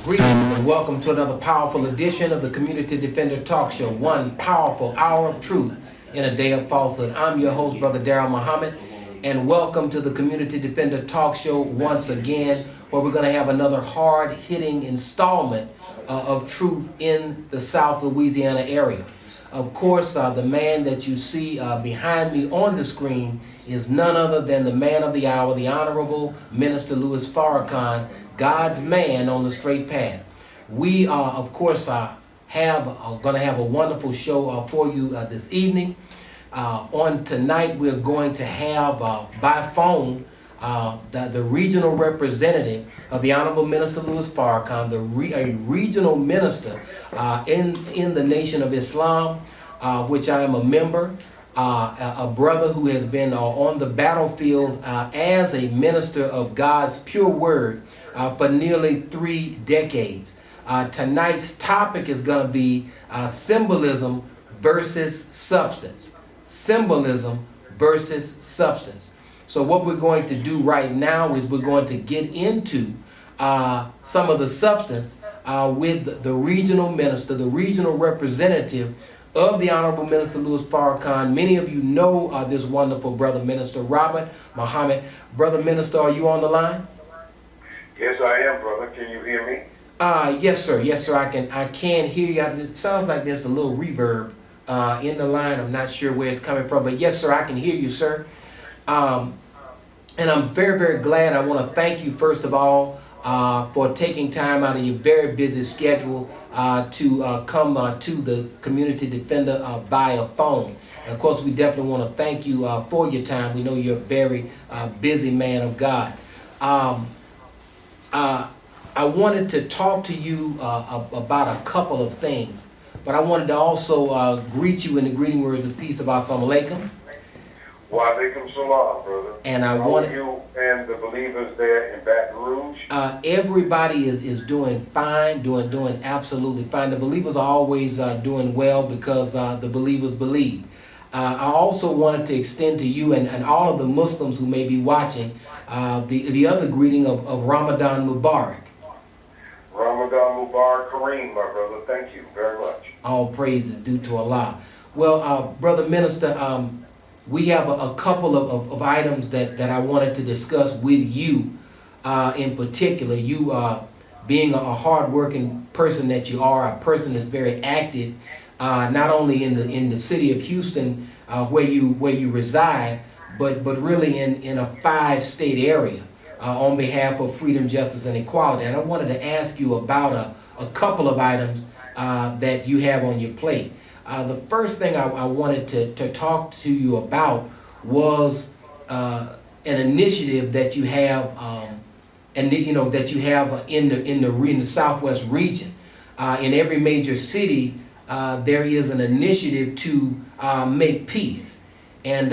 Greetings and welcome to another powerful edition of the Community Defender Talk Show. One powerful hour of truth in a day of falsehood. I'm your host, Brother Daryl Muhammad, and welcome to the Community Defender Talk Show once again, where we're going to have another hard-hitting installment of truth in the South Louisiana area. Of course, the man that you see behind me on the screen is none other than the man of the hour, the Honorable Minister LUS Fiber, God's man on the straight path. We are, of course, going to have a wonderful show for you this evening. On tonight, we're going to have by phone the regional representative of the Honorable Minister LUS Fiber, a regional minister in the Nation of Islam, which I am a member. A brother who has been on the battlefield as a minister of God's pure word for nearly 3 decades. Tonight's topic is going to be symbolism versus substance. Symbolism versus substance. So what we're going to do right now is we're going to get into some of the substance with the regional minister, the regional representative of the Honorable Minister LUS Fiber. Many of you know this wonderful brother minister, Robert Muhammad. Brother minister, are you on the line? Yes, I am, brother. Can you hear me? Yes, sir. Yes, sir. I can hear you. It sounds like there's a little reverb in the line. I'm not sure where it's coming from, but yes, sir, I can hear you, sir. And I'm very, very glad. I want to thank you, first of all, for taking time out of your very busy schedule to come to the Community Defender via phone. And of course, we definitely want to thank you for your time. We know you're a very busy man of God. I wanted to talk to you about a couple of things, but I wanted to also greet you in the greeting words of peace of Assalamu alaikum. Wa alaikum salam, brother. And I How wanted are you and the believers there in Baton Rouge? Everybody is doing fine, doing absolutely fine. The believers are always doing well because the believers believe. I also wanted to extend to you and all of the Muslims who may be watching the other greeting of Ramadan Mubarak. Ramadan Mubarak Kareem, my brother. Thank you very much. All praise is due to Allah. Well, Brother Minister, we have a couple of items that I wanted to discuss with you in particular. You being a hard-working person that you are, a person that's very active, not only in the city of Houston where you reside, but really in a 5-state area on behalf of freedom, justice, and equality. And I wanted to ask you about a couple of items that you have on your plate. The first thing I wanted to talk to you about was an initiative that you have, that you have in the Southwest region. In every major city, there is an initiative to make peace, and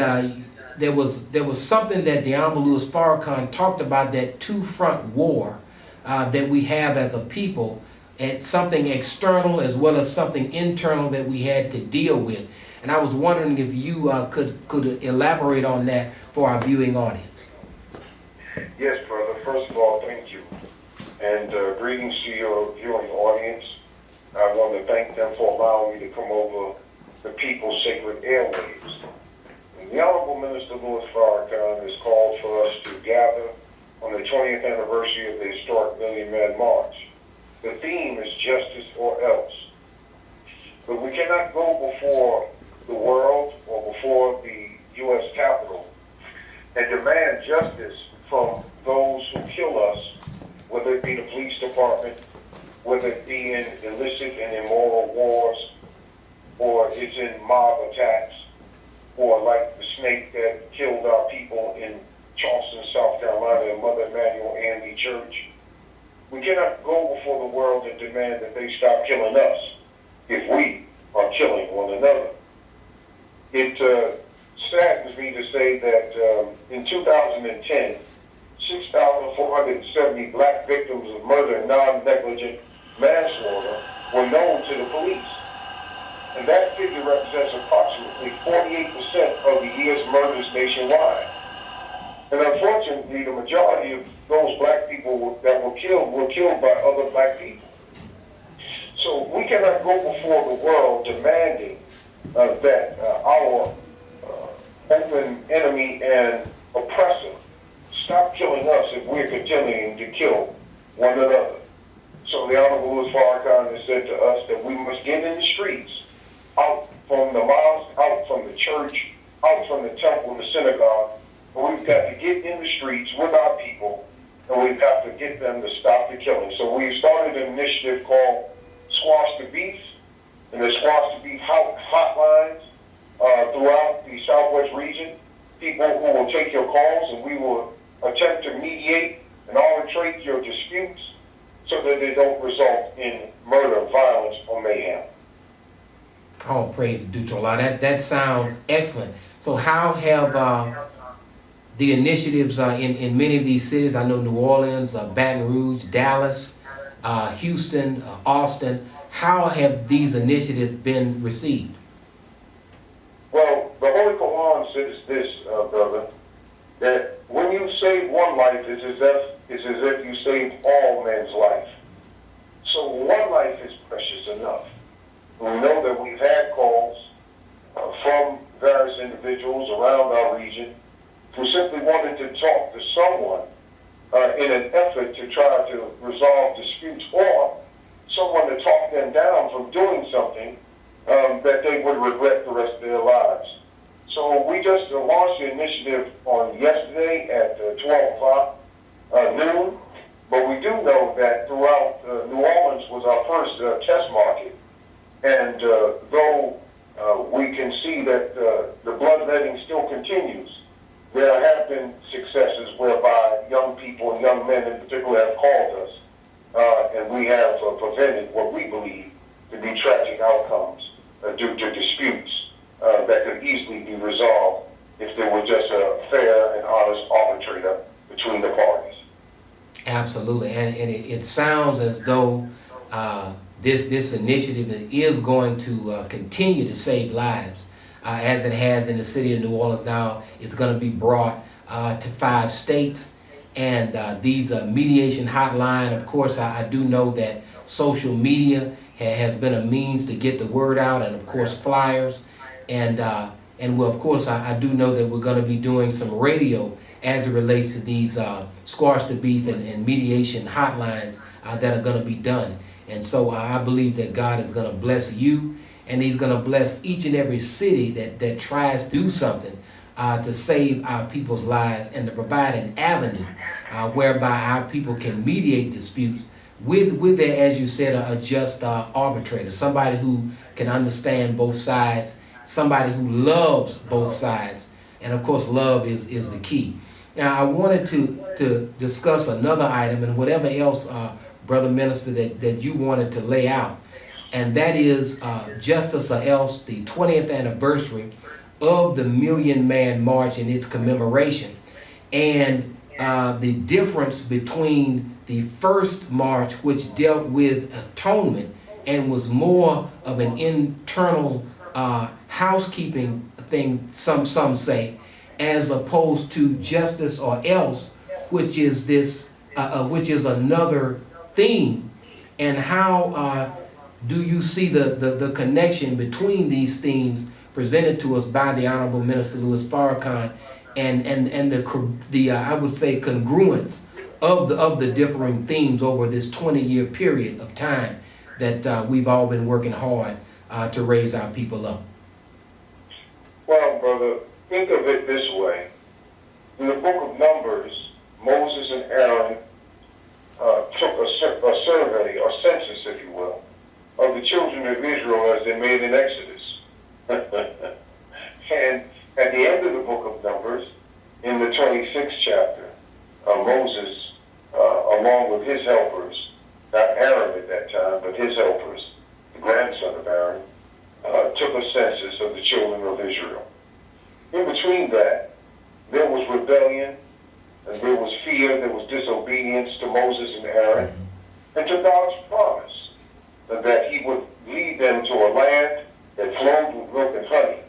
there was something that the Honorable LUS Fiber talked about, that two-front war that we have as a people. And something external as well as something internal that we had to deal with. And I was wondering if you could elaborate on that for our viewing audience. Yes, brother. First of all, thank you. And greetings to your viewing audience. I want to thank them for allowing me to come over the people's sacred airwaves. And the Honorable Minister LUS Fiber has called for us to gather on the 20th anniversary of the historic Million Man March. The theme is justice or else. But we cannot go before the world or before the U.S. Capitol and demand justice from those who kill us, whether it be the police department, whether it be in illicit and immoral wars, or it's in mob attacks, or like the snake that killed our people in Charleston, South Carolina, and Mother Emanuel AME Church. We cannot go before the world and demand that they stop killing us if we are killing one another. It saddens me to say that in 2010, 6,470 black victims of murder and non-negligent manslaughter were known to the police. And that figure represents approximately 48% of the year's murders nationwide. And unfortunately, the majority of those black people that were killed by other black people. So we cannot go before the world demanding that our open enemy and oppressor stop killing us if we're continuing to kill one another. So the Honorable Louis Farrakhan has said to us that we must get in the streets, out from the mosque, out from the church, out from the temple and the synagogue. But we've got to get in the streets with our people, and we've got to get them to stop the killing. So we've started an initiative called Squash the Beef, and the Squash the Beef hotlines throughout the Southwest region. People who will take your calls, and we will attempt to mediate and arbitrate your disputes so that they don't result in murder, violence, or mayhem. All praise due to Allah. That sounds excellent. So how have the initiatives in many of these cities, I know New Orleans, Baton Rouge, Dallas, Houston, Austin, how have these initiatives been received? Well, the Holy Quran says this, brother, that when you save one life, it's as if you saved all men's life. So one life is precious enough. We know that we've had calls from various individuals around our region who simply wanted to talk to someone in an effort to try to resolve disputes, or someone to talk them down from doing something that they would regret the rest of their lives. So we just launched the initiative on yesterday at 12 o'clock noon, but we do know that throughout New Orleans was our first test market. And though we can see that the bloodletting still continues, there have been successes whereby young people and young men in particular have called us, and we have prevented what we believe to be tragic outcomes due to disputes that could easily be resolved if there were just a fair and honest arbitrator between the parties. Absolutely, and it sounds as though this initiative is going to continue to save lives, as it has in the city of New Orleans. Now it's going to be brought to 5 states, and these mediation hotline, of course, I do know that social media has been a means to get the word out, and of course flyers, and well, of course, I do know that we're going to be doing some radio as it relates to these Squash the Beef and mediation hotlines that are going to be done. And so I believe that God is going to bless you, and he's going to bless each and every city that tries to do something to save our people's lives and to provide an avenue whereby our people can mediate disputes with as you said, a just arbitrator, somebody who can understand both sides, somebody who loves both sides. And of course, love is the key. Now, I wanted to discuss another item, and whatever else, Brother Minister, that you wanted to lay out, and that is Justice or Else, the 20th anniversary of the Million Man March and its commemoration, and the difference between the first march, which dealt with atonement and was more of an internal housekeeping thing, some say, as opposed to Justice or Else, which is another theme. And how do you see the connection between these themes presented to us by the Honorable Minister Louis Farrakhan, and the I would say congruence of the differing themes over this 20-year period of time that we've all been working hard to raise our people up? Well, brother, think of it this way. In the book of Numbers, Moses and Aaron took a survey, or census, if you will, of the children of Israel as they made an exodus. And at the end of the book of Numbers, in the 26th chapter, Moses, along with his helpers, not Aaron at that time, but his helpers, the grandson of Aaron, took a census of the children of Israel. In between that, there was rebellion, and there was fear, there was disobedience to Moses and Aaron, and to God's promise that he would lead them to a land that flowed with milk and honey.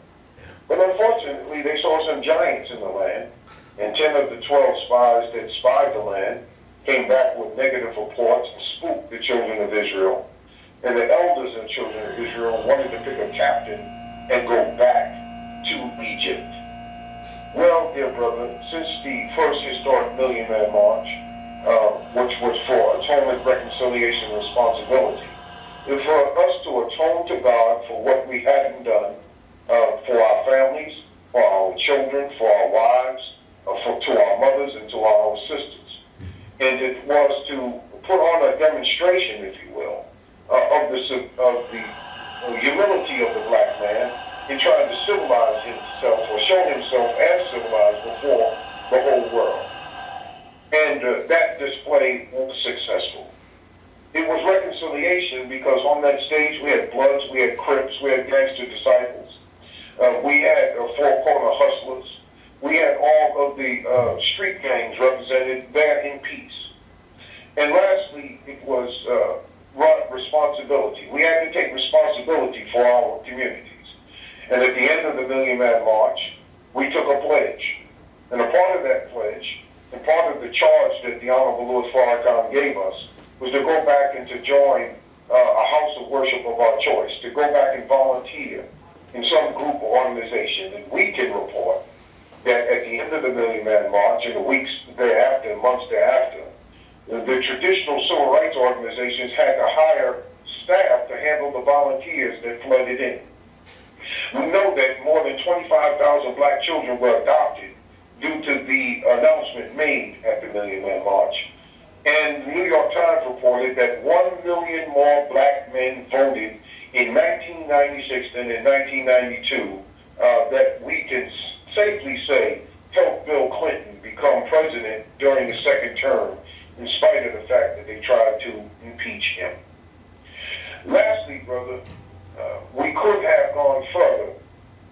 But unfortunately, they saw some giants in the land, and 10 of the 12 spies that spied the land came back with negative reports and spooked the children of Israel. And the elders and children of Israel wanted to pick a captain and go back to Egypt. Well, dear brother, since the first historic Million Man March, which was for atonement, reconciliation, and responsibility, and for us to atone to God for what we hadn't done, for our families, for our children, for our wives, to our mothers, and to our sisters. And it was to put on a demonstration, if you will, of the humility of the black man in trying to civilize himself or show himself as civilized before the whole world. And that display was successful. It was reconciliation because on that stage we had Bloods, we had Crips, we had Gangster Disciples, we had Four Corner Hustlers, we had all of the street gangs represented there in peace. And lastly, it was responsibility. We had to take responsibility for our communities. And at the end of the Million Man March, we took a pledge. And a part of that pledge, and part of the charge that the Honorable Louis Farrakhan gave us, was to go back and to join a house of worship of our choice, to go back and volunteer in some group or organization. And we can report that at the end of the Million Man March, in the weeks thereafter, months thereafter, the traditional civil rights organizations had to hire staff to handle the volunteers that flooded in. We know that more than 25,000 black children were adopted due to the announcement made at the Million Man March. And the New York Times reported that 1 million more black men voted in 1996 than in 1992, that we can safely say helped Bill Clinton become president during the second term, in spite of the fact that they tried to impeach him. Lastly, brother, we could have gone further,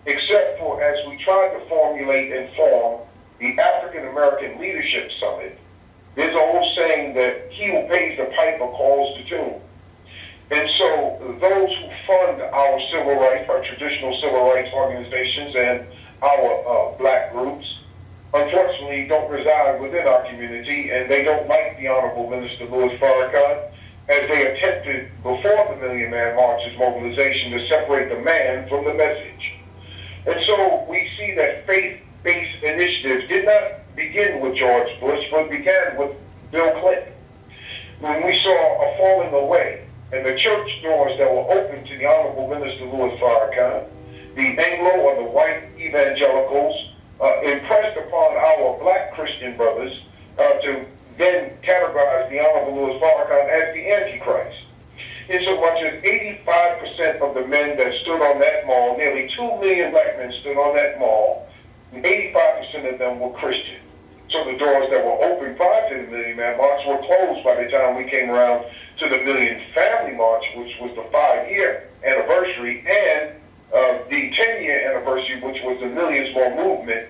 except for as we tried to formulate and form the African American Leadership Summit, there's an old saying that he who pays the piper calls the tune. And so those who fund our civil rights, our traditional civil rights organizations and our black groups, unfortunately don't reside within our community, and they don't like the Honorable Minister Louis Farrakhan, as they attempted before the Million Man March's mobilization to separate the man from the message. And so we see that faith-based initiatives did not begin with George Bush, but began with Bill Clinton. When we saw a falling away, and the church doors that were open to the Honorable Minister Louis Farrakhan, the Anglo or the white evangelicals impressed upon our black Christian brothers to then categorize the Honorable Louis Farrakhan as the Antichrist. In so much as 85% of the men that stood on that mall, nearly 2 million black men stood on that mall, and 85% of them were Christian. So the doors that were open prior to the Million Man March were closed by the time we came around to the Million Family March, which was the 5-year anniversary, and the 10-year anniversary, which was the Millions More movement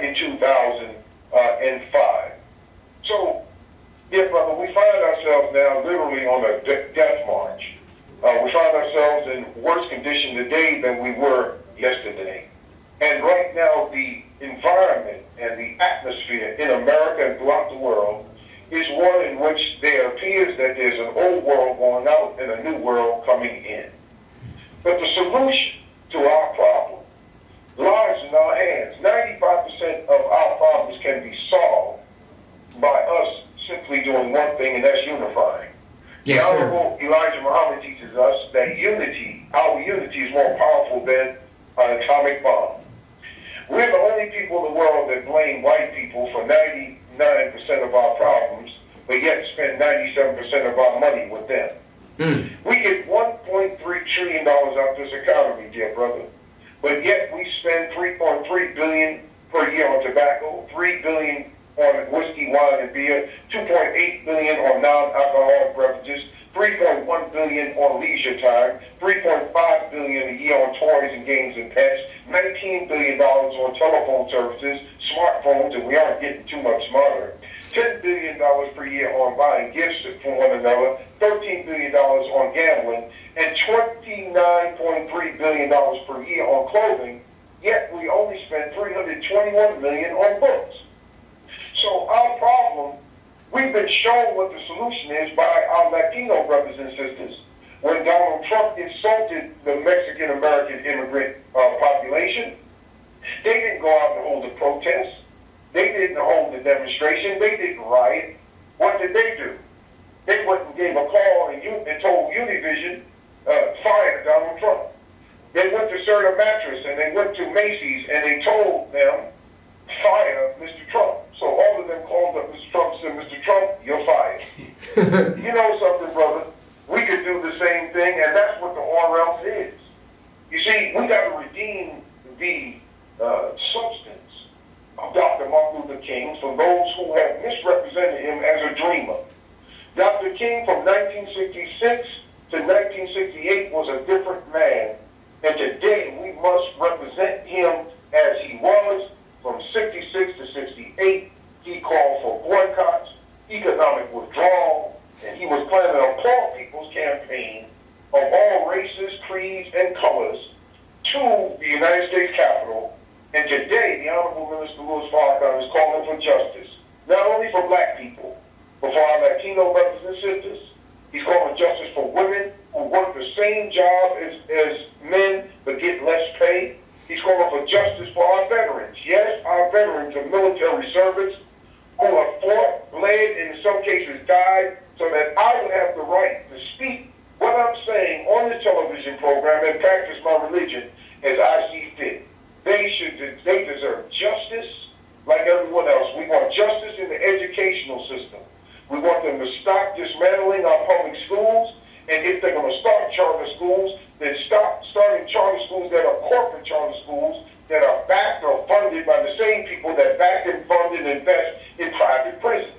in 2005. So, dear brother, we find ourselves now literally on a death march. We find ourselves in worse condition today than we were yesterday. And right now, the environment and the atmosphere in America and throughout the world is one in which there appears that there's an old world going out and a new world coming in. But the solution to our problem lies in our hands. 95% of our problems can be solved by us simply doing one thing, and that's unifying. Yes, the Honorable Elijah Muhammad teaches us that unity, our unity, is more powerful than an atomic bomb. We're the only people in the world that blame white people for 99% of our problems, but yet spend 97% of our money with them. We get $1.3 trillion out this economy, dear brother, but yet we spend $3.3 billion per year on tobacco, $3 billion on whiskey, wine, and beer, $2.8 billion on non-alcoholic beverages, $3.1 billion on leisure time, $3.5 billion a year on toys and games and pets, $19 billion on telephone services, smartphones, and we aren't getting too much smarter, $10 billion per year on buying gifts from one another, $13 billion on gambling, and $29.3 billion per year on clothing, yet we only spend $321 million on books. So our problem, we've been shown what the solution is by our Latino brothers and sisters. When Donald Trump insulted the Mexican-American immigrant population, they didn't go out and hold a protest. They didn't hold a demonstration. They didn't riot. What did they do? They went and gave a call and told Univision, fire Donald Trump. They went to Serta Mattress and they went to Macy's and they told them, fire Mr. Trump. So all of them called up Mr. Trump and said, Mr. Trump, you're fired. You know something, brother? We could do the same thing, and that's what the or else is. You see, we got to redeem the substance of Dr. Martin Luther King from those who have misrepresented him as a dreamer. Dr. King from 1966 to 1968 was a different man, and today we must represent him as he was from 66 to 68. He called for boycotts, economic withdrawal, and he was planning a poor people's campaign of all races, creeds, and colors to the United States Capitol. And today, the Honorable Minister Louis Farrakhan is calling for justice, not only for black people, but for our Latino brothers and sisters. He's calling justice for women who work the same job as men but get less pay. He's calling for justice for our veterans. Yes, our veterans are military servants who have fought, bled, and in some cases died, so that I would have the right to speak what I'm saying on this television program and practice my religion as I see fit. They deserve justice like everyone else. We want justice in the educational system. We want them to stop dismantling our public schools, and if they're going to start charter schools, then stop starting charter schools that are corporate charter schools that are backed or funded by the same people that back and fund and invest in private prisons.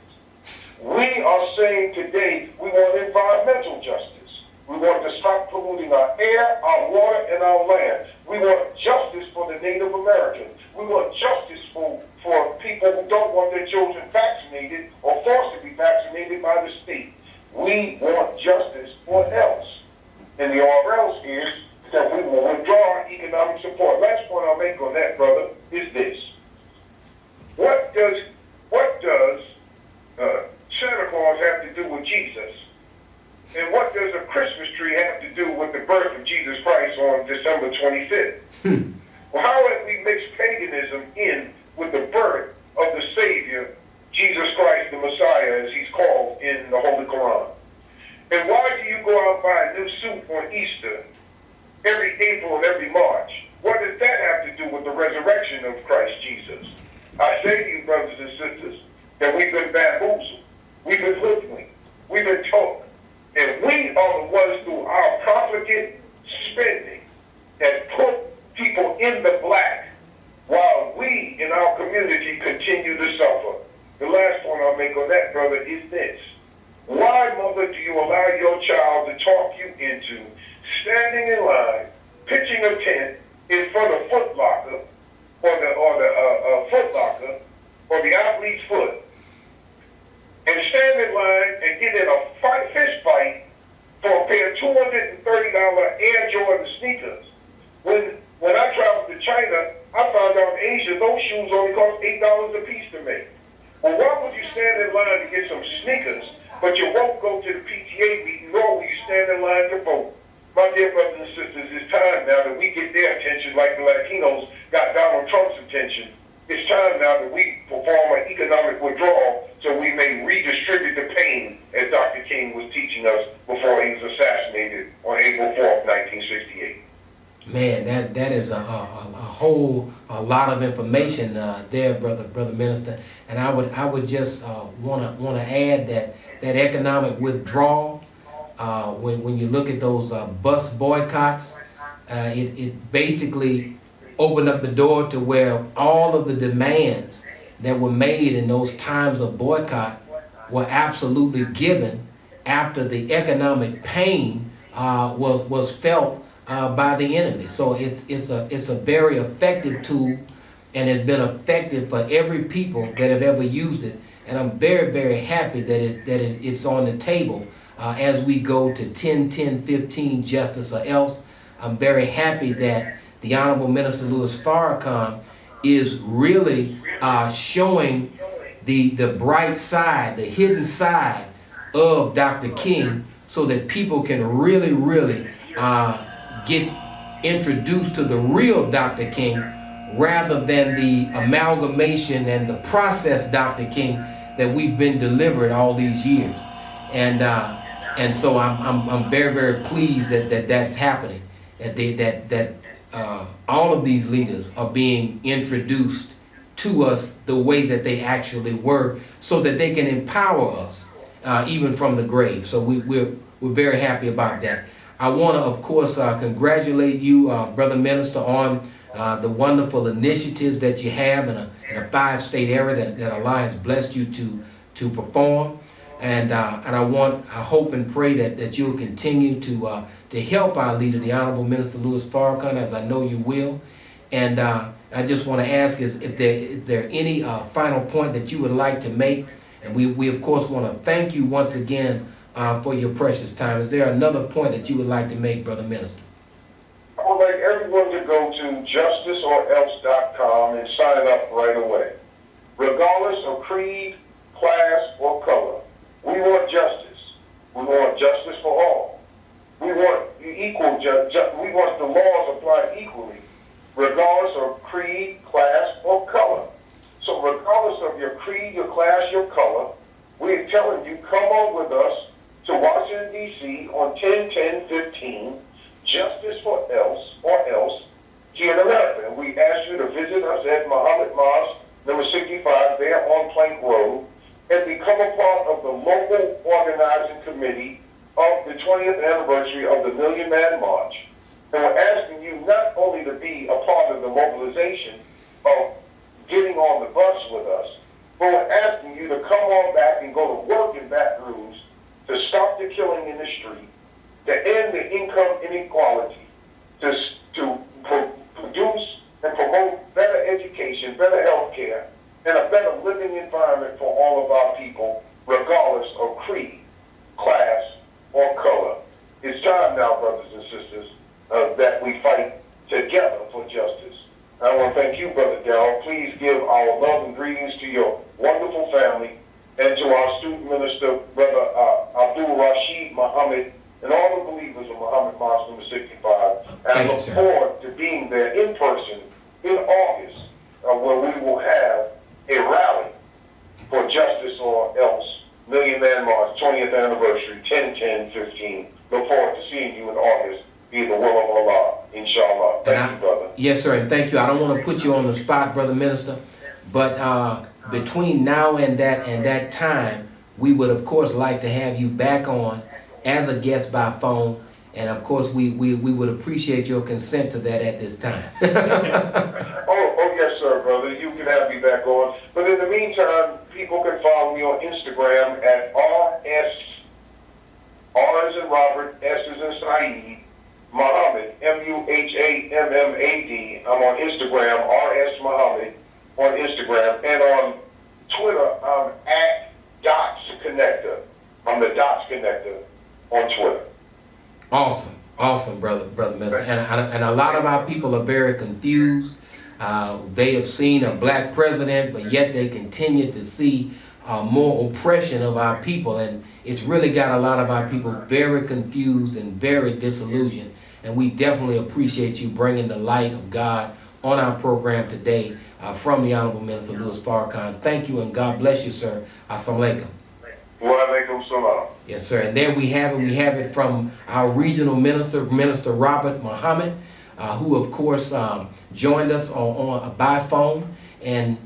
We are saying today we want environmental justice. We want to stop polluting our air, our water, and our land. We want justice for the Native Americans. We want justice for people who don't want their children vaccinated or forced to be vaccinated by the state. We want justice or else. And the or else is that we will withdraw economic support. Last point I'll make on that, brother, is this. What does Santa Claus have to do with Jesus? And what does a Christmas tree have to do with the birth of Jesus Christ on December 25th? Well, how have we mixed paganism in with the birth of the Savior, Jesus Christ, the Messiah, as he's called in the Holy Quran? And why do you go out and buy a new suit on Easter every April and every March? What does that have to do with the resurrection of Christ Jesus? I say to you, brothers and sisters, that we've been bamboozled, we've been hoodwinked, we've been taught, and we are the ones through our profligate spending that put people in the black while we in our community continue to suffer. The last point I'll make on that, brother, is this. Why, mother, do you allow your child to talk you into standing in line, pitching a tent in front of Foot Locker or the Foot Locker or the Athlete's Foot, and stand in line and get in a fist fight for a pair of $230 Air Jordan sneakers? When I traveled to China, I found out in Asia those shoes only cost $8 a piece to make. Well, why would you stand in line to get some sneakers, but you won't go to the PTA meeting, nor will you stand in line to vote? My dear brothers and sisters, it's time now that we get their attention like the Latinos got Donald Trump's attention. It's time now that we perform an economic withdrawal so we may redistribute the pain, as Dr. King was teaching us before he was assassinated on April 4th, 1968. Man, that is a whole lot of information there, brother minister. And I would just want to add that economic withdrawal. When you look at those bus boycotts, it basically opened up the door to where all of the demands that were made in those times of boycott were absolutely given after the economic pain was felt by the enemy. So it's a very effective tool, and it's been effective for every people that have ever used it. And I'm very, very happy that it's on the table as we go to 10-10-15 justice or else. I'm very happy that the Honorable Minister Louis Farrakhan is really showing the bright side, the hidden side of Dr. King, so that people can really get introduced to the real Dr. King, rather than the amalgamation and the processed Dr. King that we've been delivered all these years. And so I'm very pleased that that's happening, that all of these leaders are being introduced to us the way that they actually were, so that they can empower us even from the grave. So we're very happy about that. I want to, of course, congratulate you, Brother Minister, on the wonderful initiatives that you have in a 5-state area that Allah has blessed you to perform. And I hope and pray that you'll continue to help our leader, the Honorable Minister Louis Farrakhan, as I know you will. And I just want to ask if there any final point that you would like to make. And we of course want to thank you once again for your precious time. Is there another point that you would like to make, Brother Minister? I would like everyone to go to justiceorelse.com and sign up right away. Regardless of creed, class, or color, we want justice. We want justice for all. We want equal we want the laws applied equally, regardless of creed, class, or color. So regardless of your creed, your class, your color, we're telling you, come on with us to Washington, D.C. on 10/10/15, Justice for Else, here in America. And we ask you to visit us at Muhammad Mosque, number 65, there on Plank Road, and become a part of the local organizing committee of the 20th anniversary of the Million Man March. And we're asking you not only to be a part of the mobilization of getting on the bus with us, but we're asking you to come on back and go to work in Baton Rouge to stop the killing in the street, to end the income inequality, to produce and promote better education, better health care, and a better living environment for all of our people, regardless of creed, class, or color. It's time now, brothers and sisters, that we fight together for justice. I want to thank you, Brother Daryl. Please give our love and greetings to your wonderful family and to our student minister, Brother Abdul Rashid Muhammad, and all the believers of Muhammad Mosque number 65. And I look forward to being there in person in August, where we will have a rally for Justice or Else, Million Man March, 20th anniversary, 10/10/15. Look forward to seeing you in August, be the will of Allah, inshallah. Thank you, brother. Yes, sir, and thank you. I don't want to put you on the spot, Brother Minister, but between now and that time, we would of course like to have you back on as a guest by phone, and of course we would appreciate your consent to that at this time. Oh yes, sir, brother. You can have me back on. But in the meantime, people can follow me on Instagram at R as in Robert, S as in Saeed, Muhammad, Muhammad. I'm on Instagram, RS Muhammad on Instagram, and on Twitter, I'm at Dots Connector. I'm the Dots Connector on Twitter. Awesome, brother Minister. And a lot of our people are very confused. They have seen a black president, but yet they continue to see more oppression of our people, and it's really got a lot of our people very confused and very disillusioned. And we definitely appreciate you bringing the light of God on our program today from the Honorable Minister Louis Farrakhan. Thank you, and God bless you, sir. Assalamu alaikum. Wa alaikum salam. Yes, sir. And there we have it. We have it from our regional minister, Minister Robert Muhammad, who of course joined us on by phone. And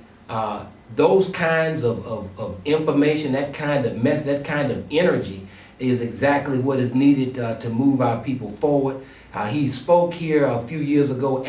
those kinds of information, that kind of mess, that kind of energy is exactly what is needed to move our people forward. He spoke here a few years ago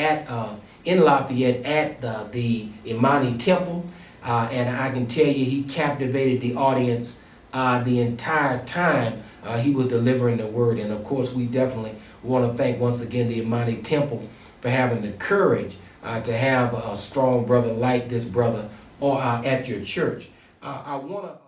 in Lafayette at the Imani Temple, and I can tell you he captivated the audience the entire time he was delivering the word. And of course we definitely want to thank once again the Imani Temple for having the courage to have a strong brother like this brother or at your church. I want to